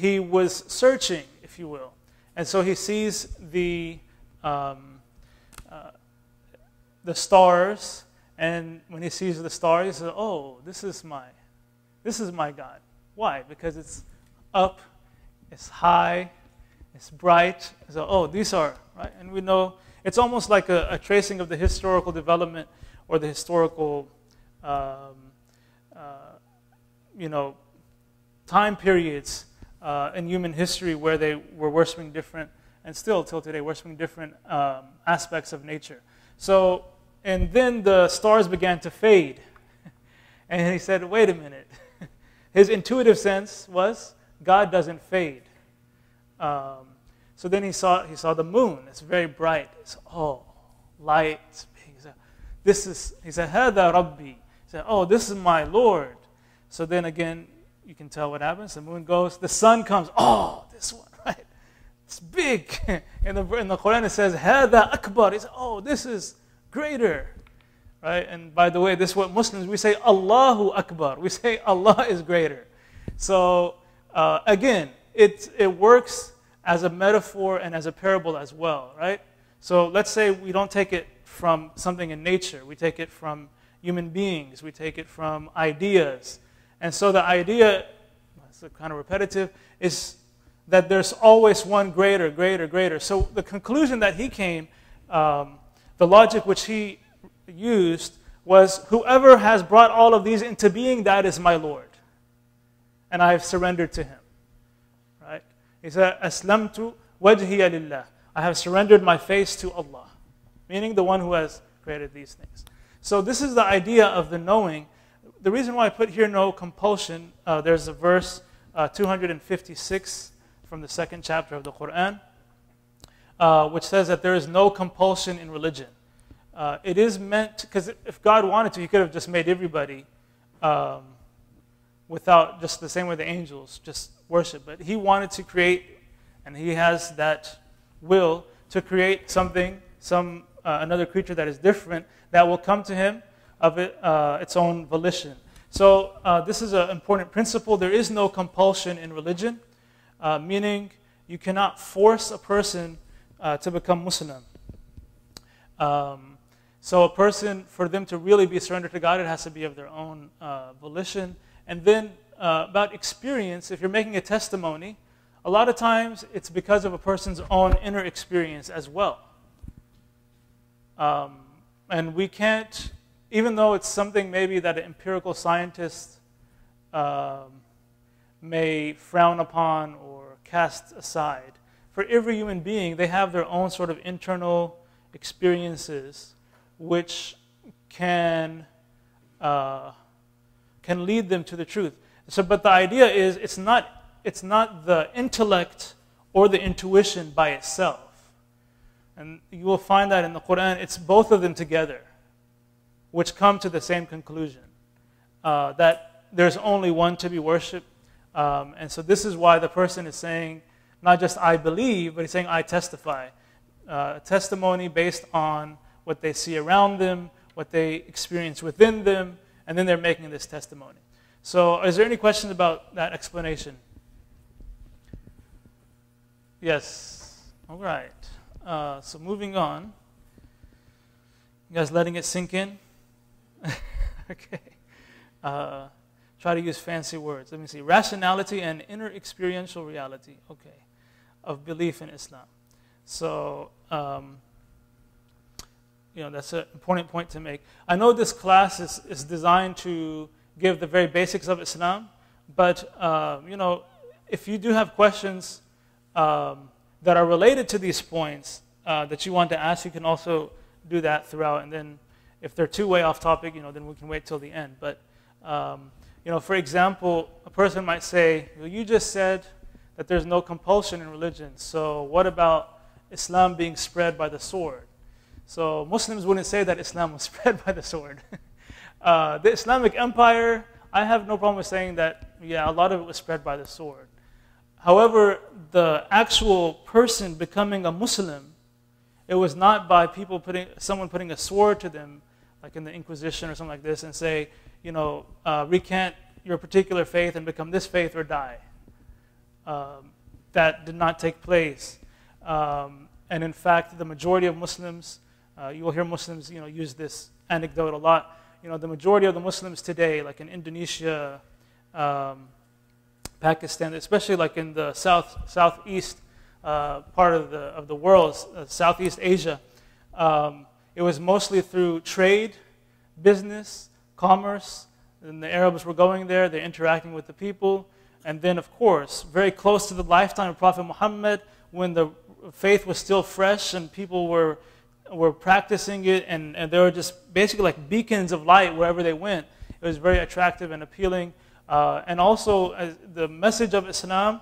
he was searching, if you will. And so he sees the stars, and when he sees the stars, he says, "Oh, this is my God." Why? Because it's up, it's high, it's bright. So, oh, these are, right? And we know it's almost like a tracing of the historical development or the historical, time periods in human history where they were worshiping different, and still till today, worshiping different aspects of nature. So, and then the stars began to fade. And he said, wait a minute. His intuitive sense was, God doesn't fade. So then he saw the moon. It's very bright. It's light. It's big. He said, "Hada Rabbi." He said, "Oh, this is my Lord." So then again, you can tell what happens. The moon goes. The sun comes. Oh, this one, right? It's big. In the Quran it says, "Hada Akbar." He said, "Oh, this is greater." Right? And by the way, this is what Muslims, we say Allahu Akbar. We say Allah is greater. So again, it works as a metaphor and as a parable as well, right? So let's say we don't take it from something in nature. We take it from human beings. We take it from ideas. And so the idea, it's kind of repetitive, is that there's always one greater, greater, greater. So the conclusion that he came, the logic which he used was, whoever has brought all of these into being, that is my Lord. And I have surrendered to him. Right? He said, "Aslamtu wajhiya lillah." I have surrendered my face to Allah. Meaning the one who has created these things. So this is the idea of the knowing. The reason why I put here no compulsion, there's a verse 256 from the 2nd chapter of the Quran, which says that there is no compulsion in religion. It is meant, because if God wanted to, he could have just made everybody without, just the same way the angels just worship. But he wanted to create, and he has that will to create something, another creature that is different, that will come to him of its own volition. So this is an important principle. There is no compulsion in religion, meaning you cannot force a person to become Muslim. So a person, for them to really be surrendered to God, it has to be of their own volition. And then about experience, if you're making a testimony, a lot of times it's because of a person's own inner experience as well. And we can't, even though it's something maybe that an empirical scientist may frown upon or cast aside, for every human being, they have their own sort of internal experiences which can lead them to the truth. So, but the idea is it's not the intellect or the intuition by itself. And you will find that in the Quran, it's both of them together, which come to the same conclusion, that there's only one to be worshipped. And so this is why the person is saying, not just I believe, but he's saying I testify. Testimony based on what they see around them, what they experience within them, and then they're making this testimony. So is there any questions about that explanation? Yes. All right. So moving on. You guys letting it sink in? Okay. Try to use fancy words. Let me see. Rationality and inner experiential reality. Okay. Of belief in Islam. So, that's an important point to make. I know this class is designed to give the very basics of Islam, but, if you do have questions that are related to these points that you want to ask, you can also do that throughout. And then if they're too way off topic, then we can wait till the end. But, for example, a person might say, well, you just said that there's no compulsion in religion. So what about Islam being spread by the sword? So Muslims wouldn't say that Islam was spread by the sword. The Islamic Empire, I have no problem with saying that, a lot of it was spread by the sword. However, the actual person becoming a Muslim, it was not by someone putting a sword to them, like in the Inquisition or something like this, and say, recant your particular faith and become this faith or die. that did not take place. And in fact, the majority of Muslims, you will hear Muslims use this anecdote a lot. The majority of the Muslims today, like in Indonesia, Pakistan, especially like in the southeast part of the world, Southeast Asia, it was mostly through trade, business, commerce. And the Arabs were going there, they're interacting with the people. And then, of course, very close to the lifetime of Prophet Muhammad, when the faith was still fresh and people were practicing it, and they were just basically like beacons of light wherever they went. It was very attractive and appealing. And also, the message of Islam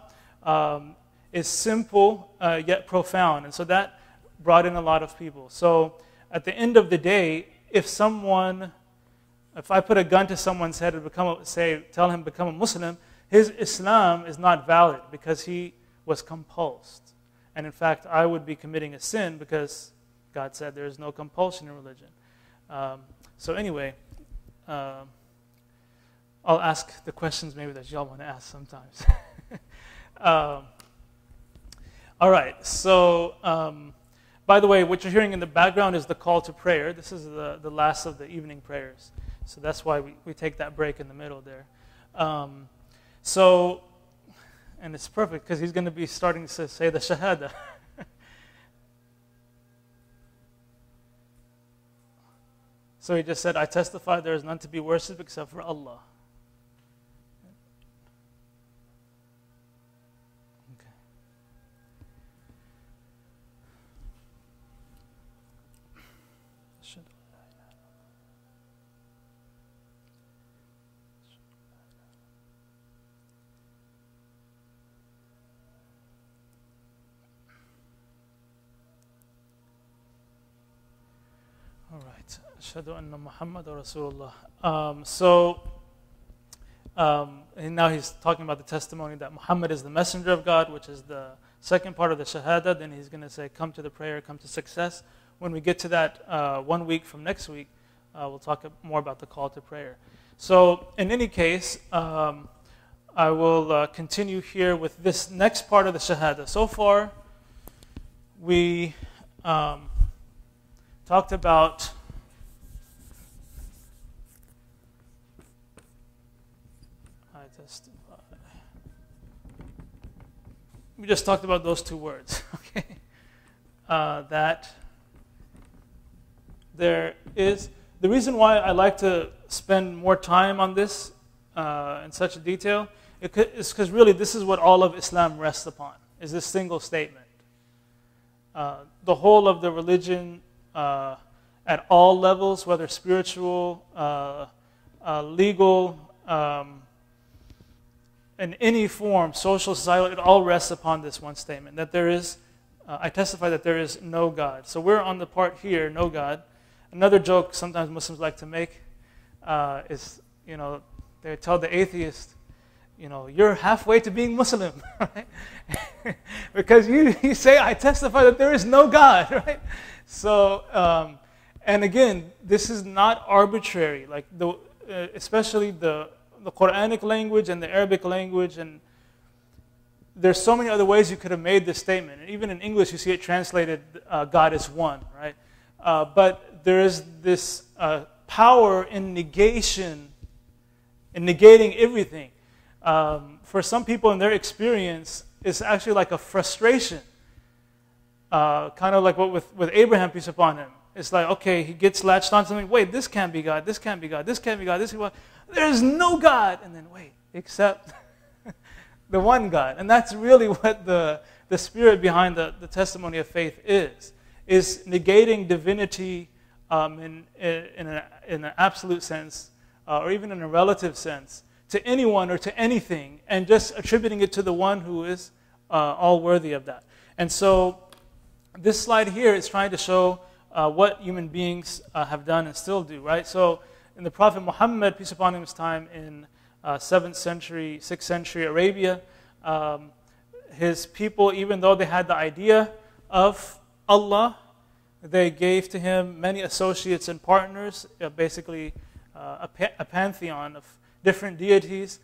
is simple yet profound. And so that brought in a lot of people. So at the end of the day, if I put a gun to someone's head and tell him become a Muslim, his Islam is not valid because he was compulsed. And in fact, I would be committing a sin because God said there is no compulsion in religion. So anyway, I'll ask the questions maybe that y'all want to ask sometimes. All right, so by the way, what you're hearing in the background is the call to prayer. This is the last of the evening prayers. So that's why we take that break in the middle there. And it's perfect because he's going to be starting to say the Shahada. So he just said, I testify there is none to be worshipped except for Allah. Okay. All right. Ashhadu anna Muhammad Rasulullah. And now he's talking about the testimony that Muhammad is the messenger of God, which is the second part of the Shahada. Then he's going to say, come to the prayer, come to success. When we get to that 1 week from next week, we'll talk more about the call to prayer. So in any case, I will continue here with this next part of the Shahada. So far, we talked about we just talked about those two words, okay? That there is, the reason why I like to spend more time on this in such detail is because really this is what all of Islam rests upon, is this single statement. The whole of the religion at all levels, whether spiritual, legal, in any form, social, societal, it all rests upon this one statement, that there is, I testify that there is no God. So we're on the part here, no God. Another joke sometimes Muslims like to make is, they tell the atheist, you're halfway to being Muslim, right? Because you say, I testify that there is no God, right? So, and again, this is not arbitrary, like especially the Quranic language and the Arabic language, and there's so many other ways you could have made this statement. And even in English, you see it translated, God is one, right? But there is this power in negation, in negating everything. For some people in their experience, it's actually like a frustration. Kind of like what with Abraham, peace upon him. It's like, okay, he gets latched on to something. Wait, this can't be God. This can't be God. This can't be God. This can't be God. There's no God. And then wait, except the one God. And that's really what the spirit behind the testimony of faith is negating divinity in an absolute sense, or even in a relative sense, to anyone or to anything, and just attributing it to the one who is all worthy of that. And so this slide here is trying to show what human beings have done and still do, right? So in the Prophet Muhammad, peace upon him's time in 7th century, 6th century Arabia, his people, even though they had the idea of Allah, they gave to him many associates and partners, basically a pantheon of different deities.